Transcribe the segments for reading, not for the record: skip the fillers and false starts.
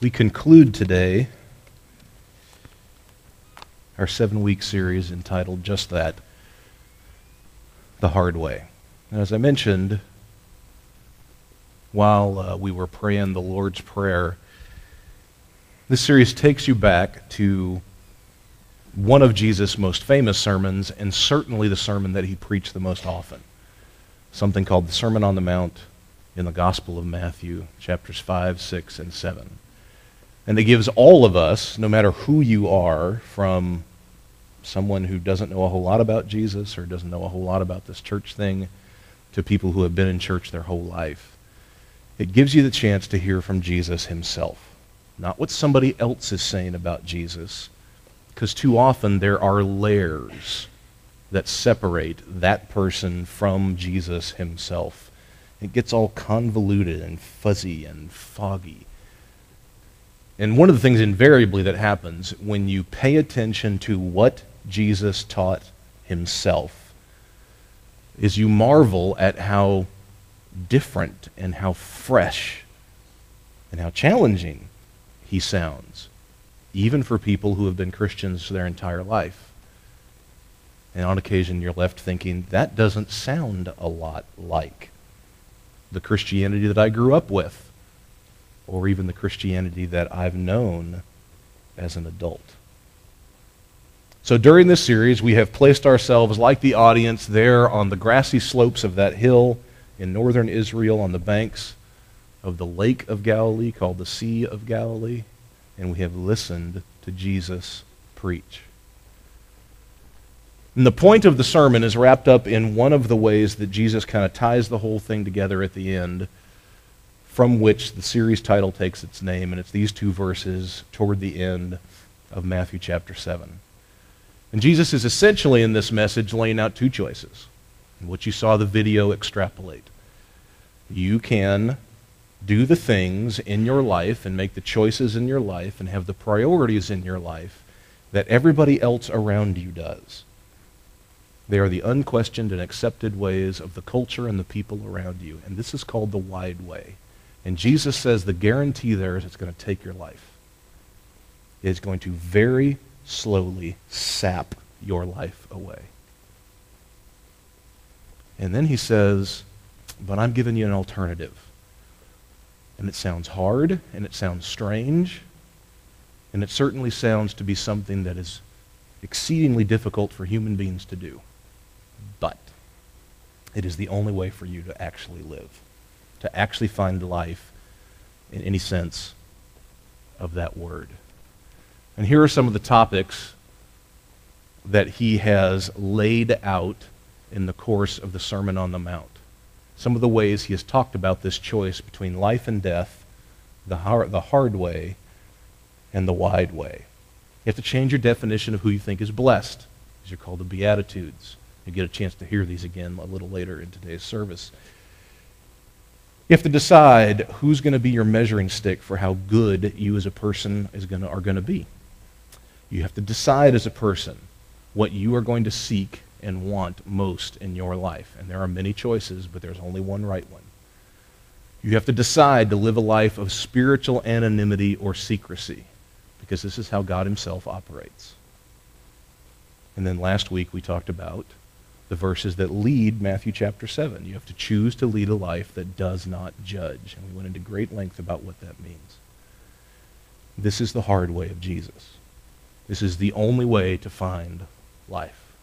We conclude today our 7-week series entitled just that, The Hard Way. And as I mentioned, while we were praying the Lord's Prayer, this series takes you back to one of Jesus' most famous sermons, and certainly the sermon that he preached the most often, something called the Sermon on the Mount in the Gospel of Matthew, chapters 5, 6, and 7. And it gives all of us, no matter who you are, from someone who doesn't know a whole lot about Jesus or doesn't know a whole lot about this church thing, to people who have been in church their whole life, it gives you the chance to hear from Jesus himself. Not what somebody else is saying about Jesus, because too often there are layers that separate that person from Jesus himself. It gets all convoluted and fuzzy and foggy. And one of the things invariably that happens when you pay attention to what Jesus taught himself is you marvel at how different and how fresh and how challenging he sounds, even for people who have been Christians their entire life. And on occasion you're left thinking, that doesn't sound a lot like the Christianity that I grew up with, or even the Christianity that I've known as an adult. So during this series, we have placed ourselves like the audience there on the grassy slopes of that hill in northern Israel on the banks of the Lake of Galilee called the Sea of Galilee, and we have listened to Jesus preach. And the point of the sermon is wrapped up in one of the ways that Jesus kind of ties the whole thing together at the end, from which the series title takes its name, and it's these two verses toward the end of Matthew chapter 7. And Jesus is essentially in this message laying out two choices, what you saw the video extrapolate. You can do the things in your life and make the choices in your life and have the priorities in your life that everybody else around you does. They are the unquestioned and accepted ways of the culture and the people around you. And this is called the wide way. And Jesus says the guarantee there is it's going to take your life. It's going to very slowly sap your life away. And then he says, but I'm giving you an alternative. And it sounds hard, and it sounds strange, and it certainly sounds to be something that is exceedingly difficult for human beings to do. But it is the only way for you to actually live, to actually find life in any sense of that word. And here are some of the topics that he has laid out in the course of the Sermon on the Mount. Some of the ways he has talked about this choice between life and death, the hard way, and the wide way. You have to change your definition of who you think is blessed. These are called the Beatitudes. You get a chance to hear these again a little later in today's service. You have to decide who's going to be your measuring stick for how good you as a person are going to be. You have to decide as a person what you are going to seek and want most in your life. And there are many choices, but there's only one right one. You have to decide to live a life of spiritual anonymity or secrecy, because this is how God himself operates. And then last week we talked about the verses that lead Matthew chapter 7. You have to choose to lead a life that does not judge. And we went into great length about what that means. This is the hard way of Jesus. This is the only way to find life.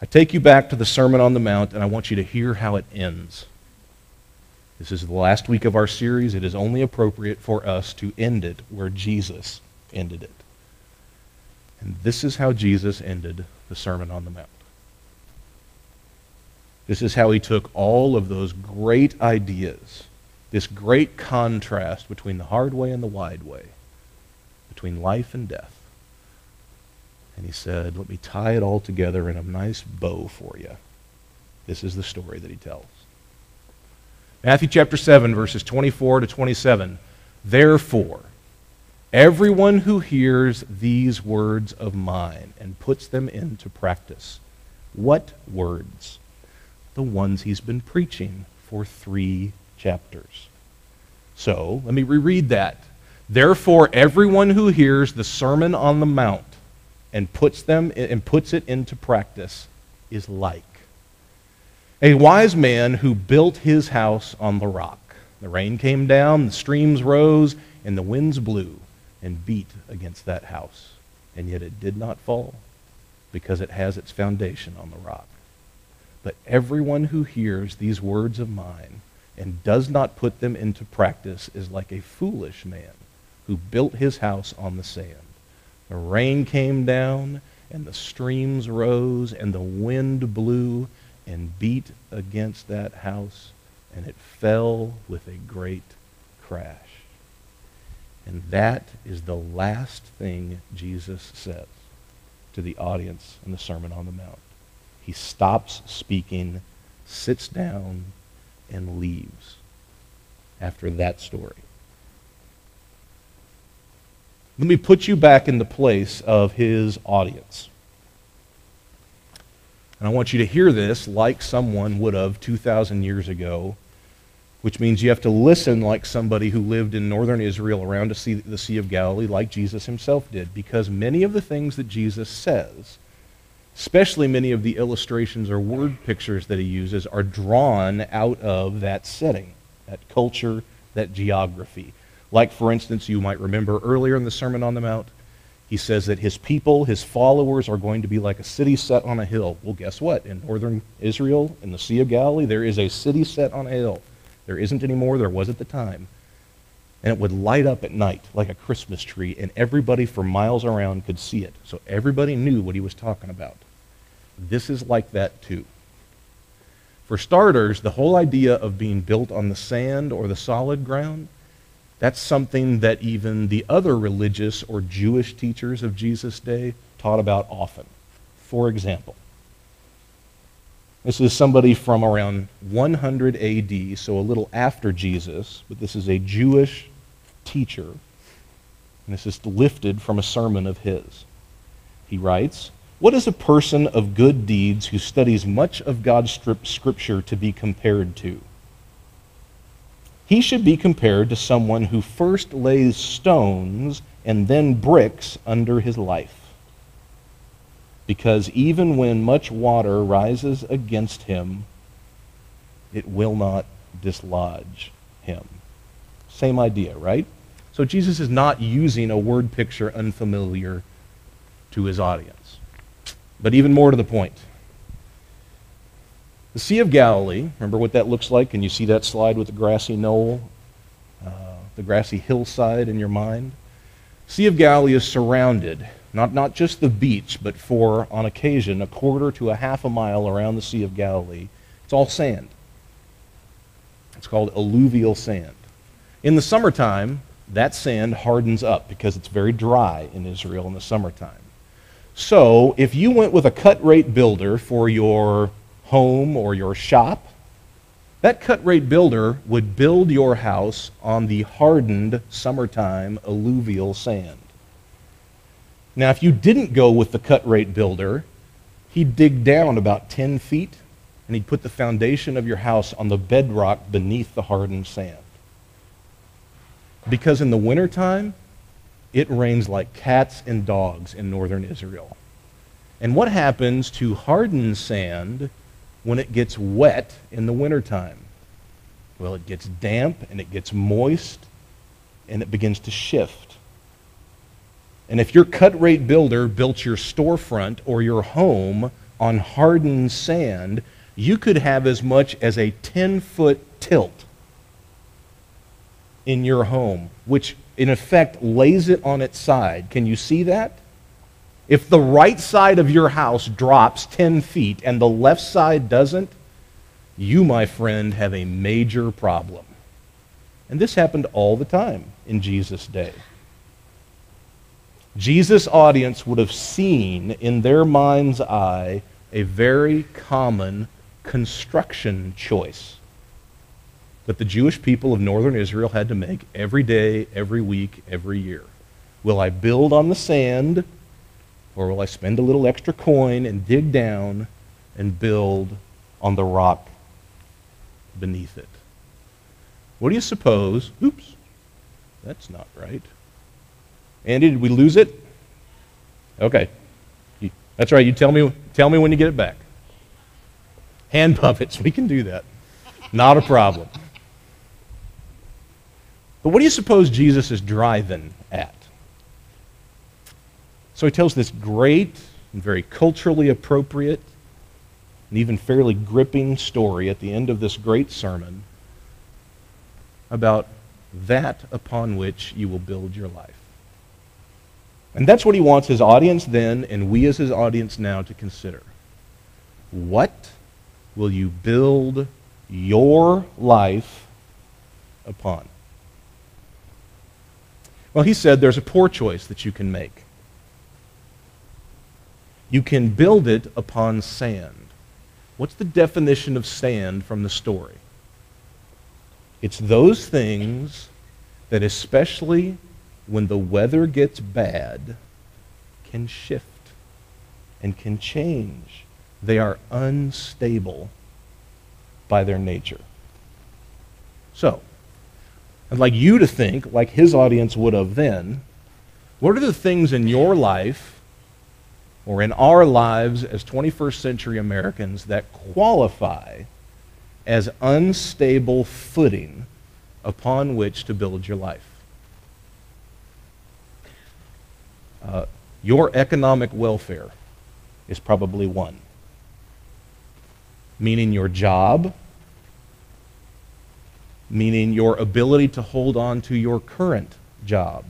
I take you back to the Sermon on the Mount, and I want you to hear how it ends. This is the last week of our series. It is only appropriate for us to end it where Jesus ended it. And this is how Jesus ended the Sermon on the Mount. This is how he took all of those great ideas, this great contrast between the hard way and the wide way, between life and death. And he said, let me tie it all together in a nice bow for you. This is the story that he tells. Matthew chapter 7, verses 24 to 27. Therefore, everyone who hears these words of mine and puts them into practice. What words? The ones he's been preaching for 3 chapters. So, let me reread that. Therefore, everyone who hears the Sermon on the Mount and puts it into practice is like a wise man who built his house on the rock. The rain came down, the streams rose, and the winds blew and beat against that house. And yet it did not fall, because it has its foundation on the rock. But everyone who hears these words of mine and does not put them into practice is like a foolish man who built his house on the sand. The rain came down, and the streams rose, and the wind blew and beat against that house, and it fell with a great crash. And that is the last thing Jesus says to the audience in the Sermon on the Mount. He stops speaking, sits down, and leaves after that story. Let me put you back in the place of his audience. And I want you to hear this like someone would have 2,000 years ago, which means you have to listen like somebody who lived in northern Israel around the Sea of Galilee, like Jesus himself did, because many of the things that Jesus says, especially many of the illustrations or word pictures that he uses, are drawn out of that setting, that culture, that geography. Like, for instance, you might remember earlier in the Sermon on the Mount, he says that his people, his followers, are going to be like a city set on a hill. Well, guess what? In northern Israel, in the Sea of Galilee, there is a city set on a hill. There isn't anymore. There was at the time. And it would light up at night like a Christmas tree, and everybody for miles around could see it. So everybody knew what he was talking about. This is like that too. For starters, the whole idea of being built on the sand or the solid ground, that's something that even the other religious or Jewish teachers of Jesus' day taught about often. For example, this is somebody from around 100 AD, so a little after Jesus, but this is a Jewish teacher, and this is lifted from a sermon of his. He writes, "What is a person of good deeds who studies much of God's scripture to be compared to? He should be compared to someone who first lays stones and then bricks under his life. Because even when much water rises against him, it will not dislodge him." Same idea, right? So Jesus is not using a word picture unfamiliar to his audience. But even more to the point, the Sea of Galilee, remember what that looks like? Can you see that slide with the grassy knoll, the grassy hillside in your mind? Sea of Galilee is surrounded, not just the beach, but for, on occasion, a quarter to a half a mile around the Sea of Galilee. It's all sand. It's called alluvial sand. In the summertime, that sand hardens up because it's very dry in Israel in the summertime. So, if you went with a cut-rate builder for your home or your shop, that cut-rate builder would build your house on the hardened summertime alluvial sand. Now, if you didn't go with the cut-rate builder, he'd dig down about 10 feet, and he'd put the foundation of your house on the bedrock beneath the hardened sand. Because in the wintertime, it rains like cats and dogs in northern Israel. And what happens to hardened sand when it gets wet in the wintertime? Well, it gets damp and it gets moist and it begins to shift. And if your cut-rate builder built your storefront or your home on hardened sand, you could have as much as a 10-foot tilt in your home, which in effect lays it on its side. Can you see that? If the right side of your house drops 10 feet and the left side doesn't, you, my friend, have a major problem. And this happened all the time in Jesus' day. Jesus' audience would have seen in their mind's eye a very common construction choice that the Jewish people of northern Israel had to make every day, every week, every year. Will I build on the sand, or will I spend a little extra coin and dig down and build on the rock beneath it? What do you suppose? Oops, that's not right. Andy, did we lose it? Okay. That's right. You tell me when you get it back. Hand puppets. We can do that. Not a problem. But what do you suppose Jesus is driving at? So he tells this great and very culturally appropriate and even fairly gripping story at the end of this great sermon about that upon which you will build your life. And that's what he wants his audience then, and we as his audience now, to consider. What will you build your life upon? Well, he said there's a poor choice that you can make. You can build it upon sand. What's the definition of sand from the story? It's those things that, especially when the weather gets bad, can shift and can change. They are unstable by their nature. So, I'd like you to think, like his audience would have then, what are the things in your life or in our lives as 21st century Americans that qualify as unstable footing upon which to build your life? Your economic welfare is probably one. Meaning your job, meaning your ability to hold on to your current job.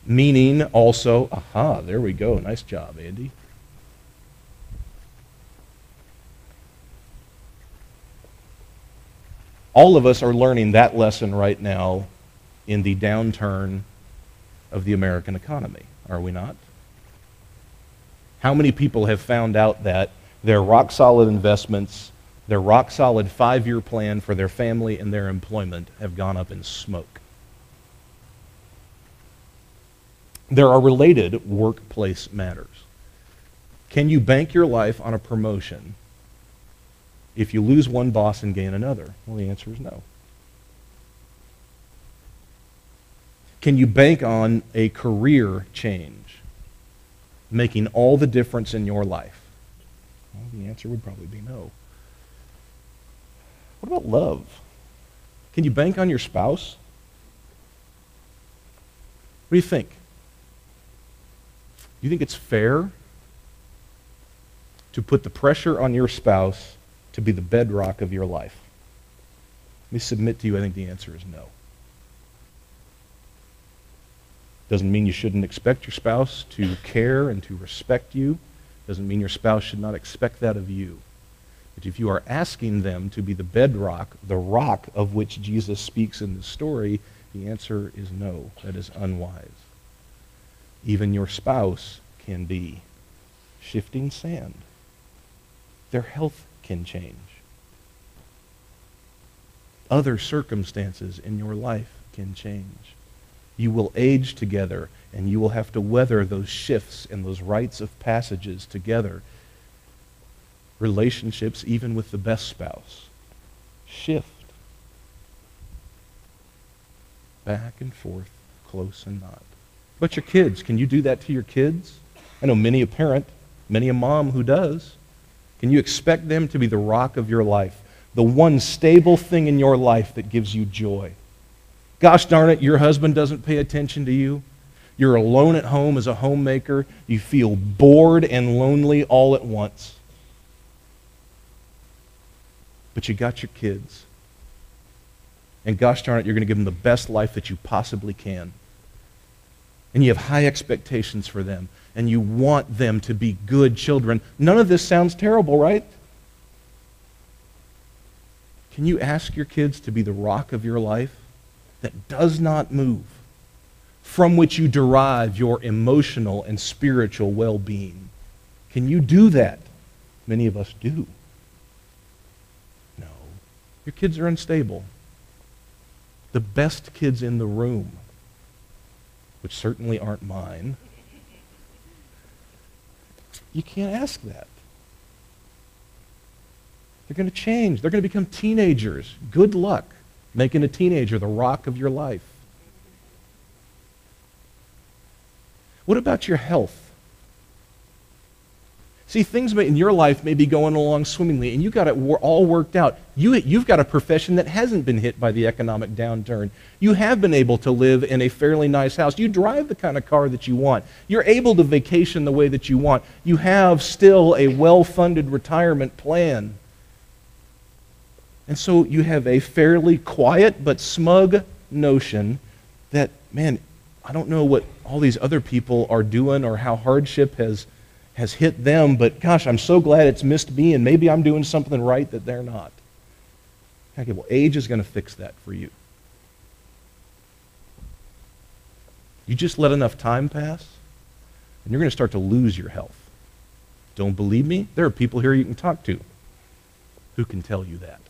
Meaning also, there we go, nice job, Andy. All of us are learning that lesson right now in the downturn of the American economy, are we not? How many people have found out that their rock-solid investments, their rock-solid 5-year plan for their family and their employment have gone up in smoke? There are related workplace matters. Can you bank your life on a promotion if you lose one boss and gain another? Well, the answer is no. Can you bank on a career change making all the difference in your life? Well, the answer would probably be no. What about love? Can you bank on your spouse? What do you think? Do you think it's fair to put the pressure on your spouse to be the bedrock of your life? Let me submit to you, I think the answer is no. Doesn't mean you shouldn't expect your spouse to care and to respect you. Doesn't mean your spouse should not expect that of you. But if you are asking them to be the bedrock, the rock of which Jesus speaks in this story, the answer is no. That is unwise. Even your spouse can be shifting sand. Their health can change. Other circumstances in your life can change. You will age together, and you will have to weather those shifts and those rites of passages together. Relationships, even with the best spouse, shift. Back and forth, close and not. But your kids, can you do that to your kids? I know many a parent, many a mom who does. Can you expect them to be the rock of your life, the one stable thing in your life that gives you joy? Gosh darn it, your husband doesn't pay attention to you. You're alone at home as a homemaker. You feel bored and lonely all at once. But you got your kids. And gosh darn it, you're going to give them the best life that you possibly can. And you have high expectations for them. And you want them to be good children. None of this sounds terrible, right? Can you ask your kids to be the rock of your life that does not move, from which you derive your emotional and spiritual well-being? Can you do that? Many of us do. No. Your kids are unstable. The best kids in the room, which certainly aren't mine, you can't ask that. They're going to change. They're going to become teenagers. Good luck making a teenager the rock of your life. What about your health? See, things in your life may be going along swimmingly, and you got it all worked out. You've got a profession that hasn't been hit by the economic downturn. You have been able to live in a fairly nice house. You drive the kind of car that you want. You're able to vacation the way that you want. You have still a well-funded retirement plan. And so you have a fairly quiet but smug notion that, man, I don't know what all these other people are doing or how hardship has hit them, but gosh, I'm so glad it's missed me, and maybe I'm doing something right that they're not. Okay, well, age is going to fix that for you. You just let enough time pass, and you're going to start to lose your health. Don't believe me? There are people here you can talk to who can tell you that.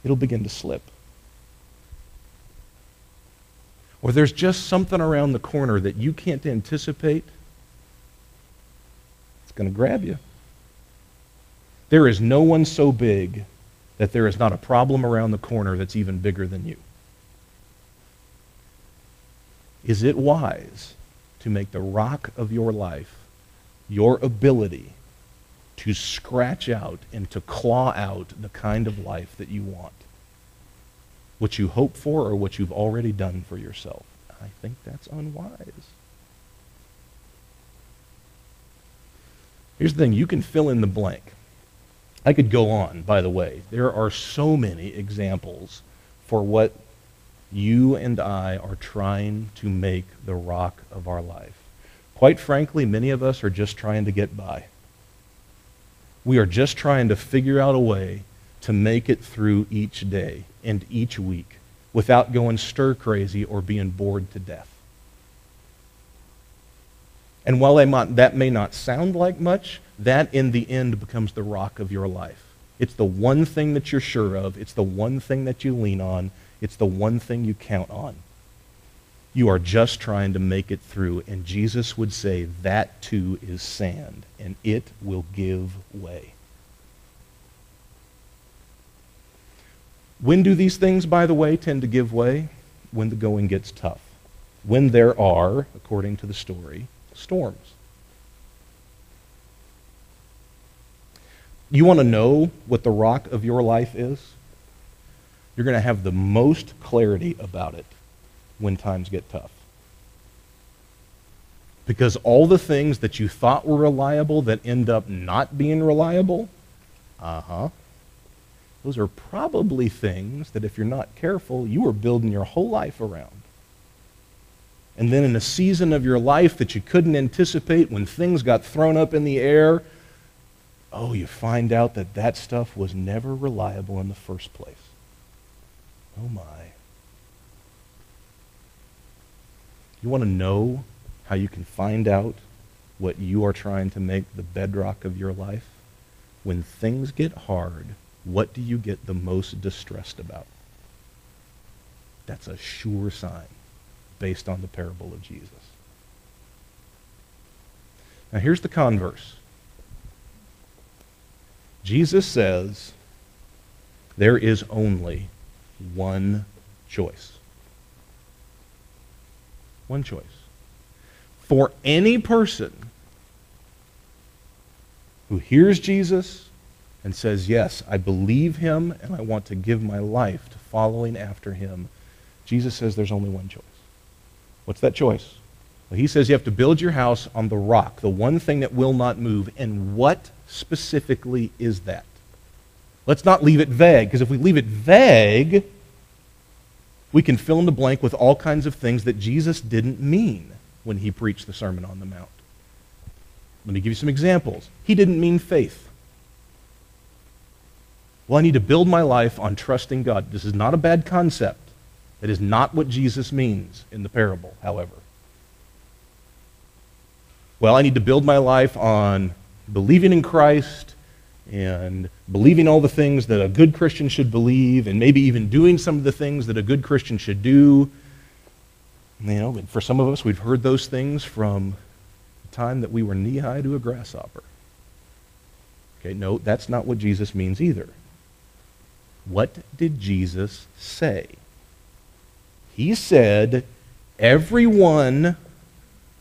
It'll begin to slip. Or there's just something around the corner that you can't anticipate. It's going to grab you. There is no one so big that there is not a problem around the corner that's even bigger than you. Is it wise to make the rock of your life your ability to scratch out and to claw out the kind of life that you want? What you hope for or what you've already done for yourself? I think that's unwise. Here's the thing, you can fill in the blank. I could go on, by the way. There are so many examples for what you and I are trying to make the rock of our life. Quite frankly, many of us are just trying to get by. We are just trying to figure out a way to make it through each day and each week without going stir crazy or being bored to death. And while that may not sound like much, that in the end becomes the rock of your life. It's the one thing that you're sure of. It's the one thing that you lean on. It's the one thing you count on. You are just trying to make it through, and Jesus would say that too is sand, and it will give way. When do these things, by the way, tend to give way? When the going gets tough. When there are, according to the story, storms. You want to know what the rock of your life is? You're going to have the most clarity about it when times get tough. Because all the things that you thought were reliable that end up not being reliable, those are probably things that if you're not careful, you were building your whole life around. And then in a season of your life that you couldn't anticipate, when things got thrown up in the air, you find out that that stuff was never reliable in the first place. Oh my. You want to know how you can find out what you are trying to make the bedrock of your life? When things get hard, what do you get the most distressed about? That's a sure sign based on the parable of Jesus. Now here's the converse. Jesus says there is only one choice. One choice. For any person who hears Jesus and says, yes, I believe him and I want to give my life to following after him, Jesus says there's only one choice. What's that choice? Well, he says you have to build your house on the rock, the one thing that will not move. And what specifically is that? Let's not leave it vague, because if we leave it vague, we can fill in the blank with all kinds of things that Jesus didn't mean when he preached the Sermon on the Mount. Let me give you some examples. He didn't mean faith. Well, I need to build my life on trusting God. This is not a bad concept. That is not what Jesus means in the parable, however. Well, I need to build my life on believing in Christ and believing all the things that a good Christian should believe, and maybe even doing some of the things that a good Christian should do. For some of us, we've heard those things from the time that we were knee-high to a grasshopper. Okay, no, that's not what Jesus means either. What did Jesus say? He said, everyone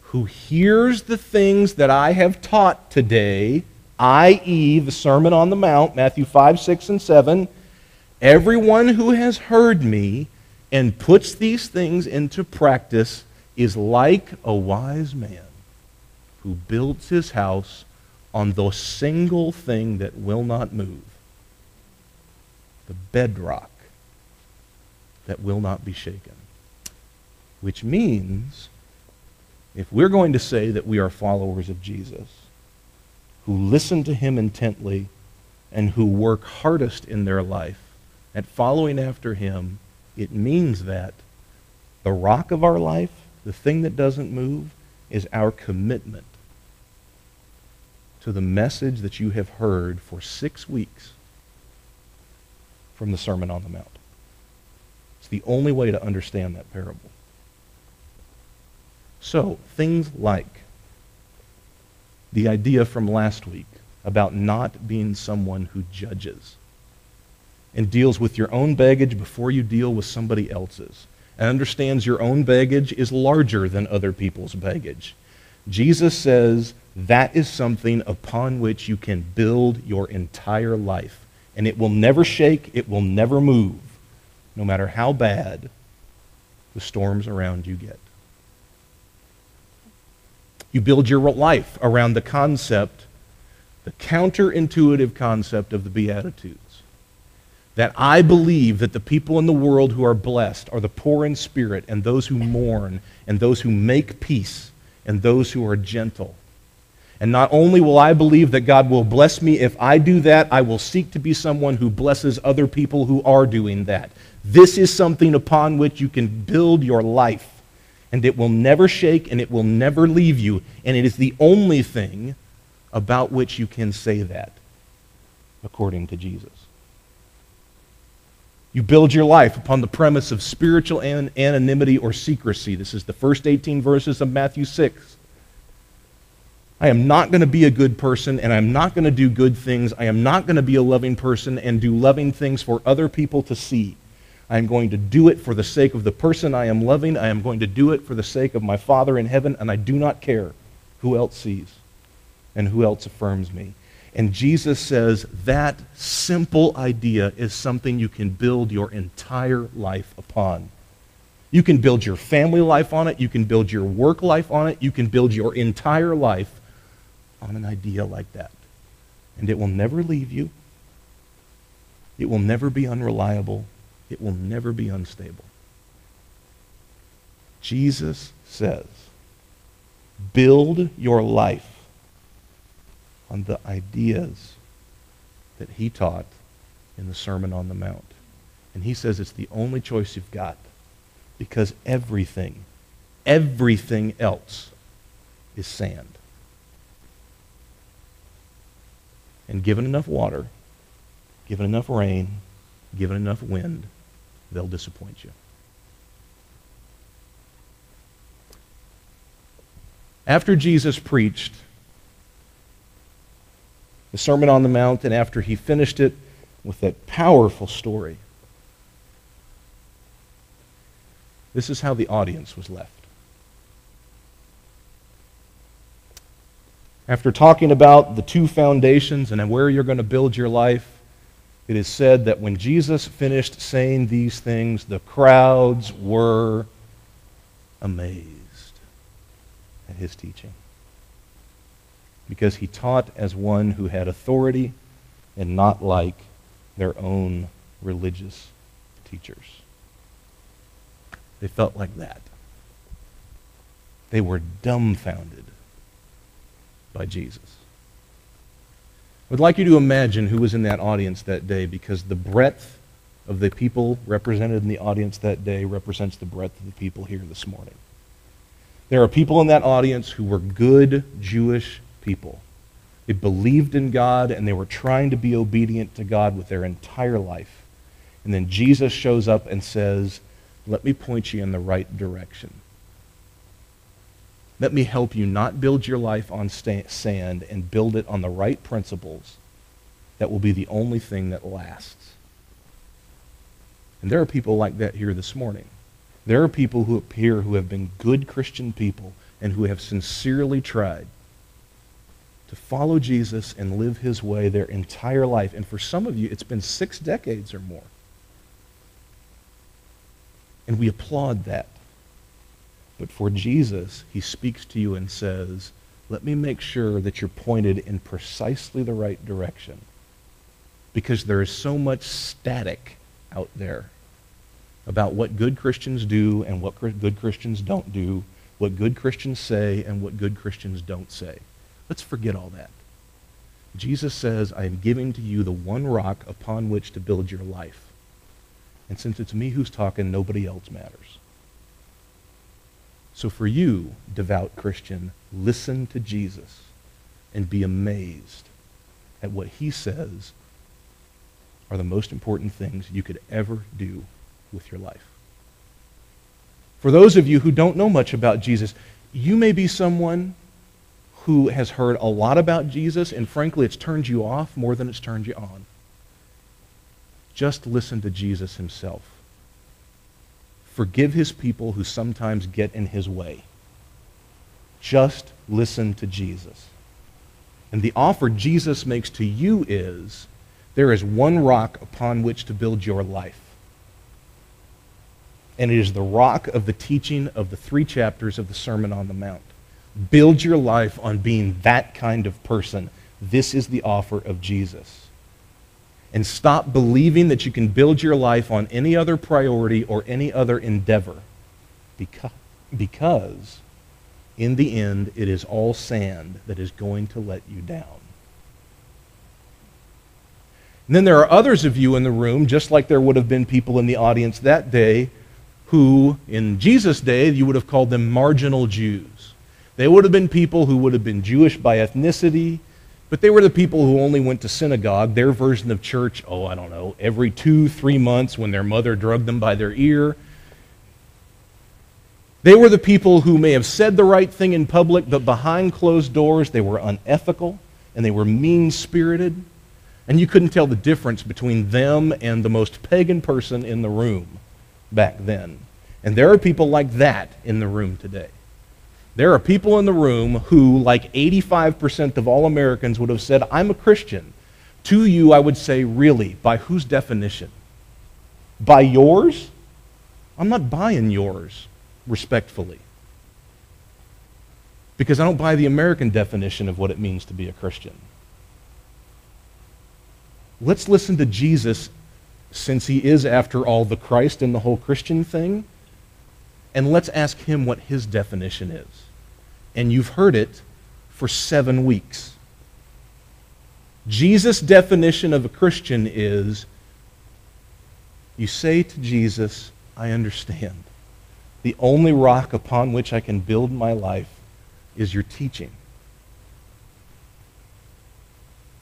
who hears the things that I have taught today, i.e., the Sermon on the Mount, Matthew 5, 6, and 7, everyone who has heard me and puts these things into practice is like a wise man who builds his house on the single thing that will not move, the bedrock that will not be shaken. Which means, if we're going to say that we are followers of Jesus, who listen to him intently and who work hardest in their life at following after him, it means that the rock of our life, the thing that doesn't move, is our commitment to the message that you have heard for 6 weeks from the Sermon on the Mount. It's the only way to understand that parable. So, things like the idea from last week about not being someone who judges and deals with your own baggage before you deal with somebody else's, and understands your own baggage is larger than other people's baggage. Jesus says that is something upon which you can build your entire life, and it will never shake, it will never move, no matter how bad the storms around you get. You build your life around the concept, the counterintuitive concept of the Beatitudes. That I believe that the people in the world who are blessed are the poor in spirit and those who mourn and those who make peace and those who are gentle. And not only will I believe that God will bless me if I do that, I will seek to be someone who blesses other people who are doing that. This is something upon which you can build your life. And it will never shake and it will never leave you. And it is the only thing about which you can say that, according to Jesus. You build your life upon the premise of spiritual anonymity or secrecy. This is the first 18 verses of Matthew 6. I am not going to be a good person, and I'm not going to do good things. I am not going to be a loving person and do loving things for other people to see. I am going to do it for the sake of the person I am loving. I am going to do it for the sake of my Father in heaven, and I do not care who else sees and who else affirms me. And Jesus says that simple idea is something you can build your entire life upon. You can build your family life on it. You can build your work life on it. You can build your entire life on an idea like that. And it will never leave you. It will never be unreliable. It will never be unstable. Jesus says, build your life on the ideas that he taught in the Sermon on the Mount. And he says it's the only choice you've got, because everything else is sand. And given enough water, given enough rain, given enough wind, they'll disappoint you. After Jesus preached the Sermon on the Mount, and after he finished it with that powerful story, this is how the audience was left. After talking about the two foundations and where you're going to build your life, it is said that when Jesus finished saying these things, the crowds were amazed at his teaching, because he taught as one who had authority and not like their own religious teachers. They felt like that. They were dumbfounded by Jesus. I would like you to imagine who was in that audience that day, because the breadth of the people represented in the audience that day represents the breadth of the people here this morning. There are people in that audience who were good Jewish people. They believed in God, and they were trying to be obedient to God with their entire life. And then Jesus shows up and says, let me point you in the right direction. Let me help you not build your life on sand and build it on the right principles that will be the only thing that lasts. And there are people like that here this morning. There are people who appear who have been good Christian people and who have sincerely tried to follow Jesus and live his way their entire life. And for some of you, it's been 6 decades or more. And we applaud that. But for Jesus, he speaks to you and says, let me make sure that you're pointed in precisely the right direction. Because there is so much static out there about what good Christians do and what good Christians don't do, what good Christians say and what good Christians don't say. Let's forget all that. Jesus says, I am giving to you the one rock upon which to build your life. And since it's me who's talking, nobody else matters. So for you, devout Christian, listen to Jesus and be amazed at what he says are the most important things you could ever do with your life. For those of you who don't know much about Jesus, you may be someone who has heard a lot about Jesus, and frankly, it's turned you off more than it's turned you on. Just listen to Jesus himself. Forgive his people who sometimes get in his way. Just listen to Jesus. And the offer Jesus makes to you is, there is one rock upon which to build your life. And it is the rock of the teaching of the 3 chapters of the Sermon on the Mount. Build your life on being that kind of person. This is the offer of Jesus. And stop believing that you can build your life on any other priority or any other endeavor. Because in the end, it is all sand that is going to let you down. And then there are others of you in the room, just like there would have been people in the audience that day, who, in Jesus' day, you would have called them marginal Jews. They would have been people who would have been Jewish by ethnicity, but they were the people who only went to synagogue, their version of church, every 2-3 months when their mother drugged them by their ear. They were the people who may have said the right thing in public, but behind closed doors they were unethical and they were mean-spirited. And you couldn't tell the difference between them and the most pagan person in the room back then. And there are people like that in the room today. There are people in the room who, like 85% of all Americans, would have said, I'm a Christian. To you, I would say, really, by whose definition? By yours? I'm not buying yours, respectfully. Because I don't buy the American definition of what it means to be a Christian. Let's listen to Jesus, since he is, after all, the Christ in the whole Christian thing, and let's ask him what his definition is. And you've heard it for 7 weeks. Jesus' definition of a Christian is, you say to Jesus, I understand. The only rock upon which I can build my life is your teaching.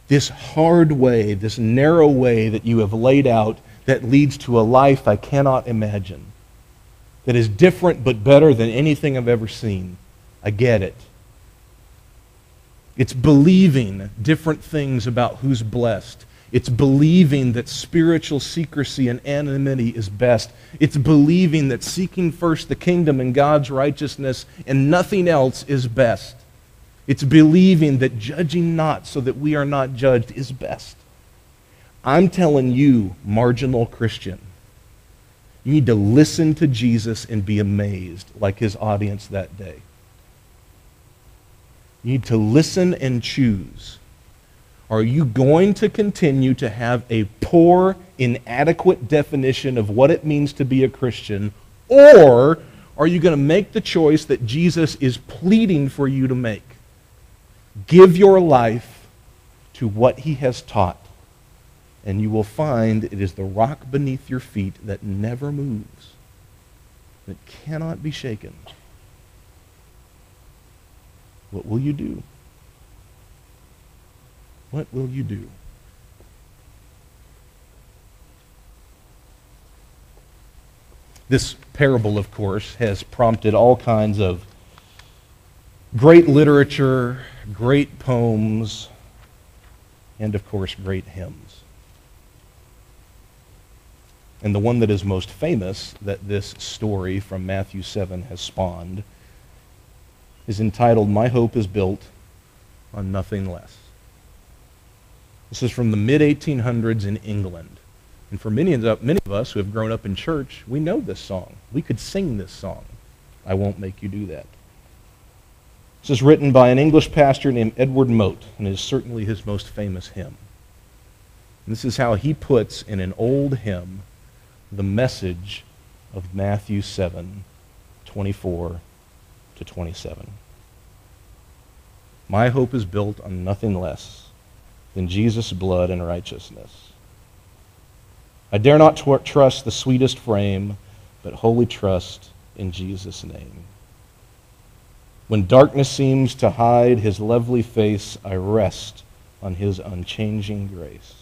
This hard way, this narrow way that you have laid out that leads to a life I cannot imagine, that is different but better than anything I've ever seen. I get it. It's believing different things about who's blessed. It's believing that spiritual secrecy and anonymity is best. It's believing that seeking first the kingdom and God's righteousness and nothing else is best. It's believing that judging not so that we are not judged is best. I'm telling you, marginal Christian, you need to listen to Jesus and be amazed like his audience that day. You need to listen and choose. Are you going to continue to have a poor, inadequate definition of what it means to be a Christian, or are you going to make the choice that Jesus is pleading for you to make? Give your life to what he has taught, and you will find it is the rock beneath your feet that never moves, that cannot be shaken. What will you do? What will you do? This parable, of course, has prompted all kinds of great literature, great poems, and, of course, great hymns. And the one that is most famous that this story from Matthew 7 has spawned is entitled, "My Hope is Built on Nothing Less." This is from the mid-1800s in England. And for many of us who have grown up in church, we know this song. We could sing this song. I won't make you do that. This is written by an English pastor named Edward Mote, and is certainly his most famous hymn. And this is how he puts in an old hymn the message of Matthew 7, 24 to 27. My hope is built on nothing less than Jesus' blood and righteousness. I dare not trust the sweetest frame, but wholly trust in Jesus' name. When darkness seems to hide his lovely face, I rest on his unchanging grace.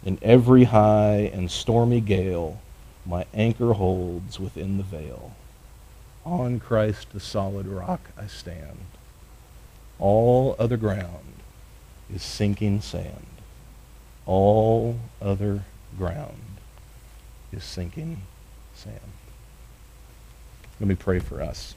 In every high and stormy gale, my anchor holds within the veil. On Christ the solid rock I stand. All other ground is sinking sand. All other ground is sinking sand. Let me pray for us.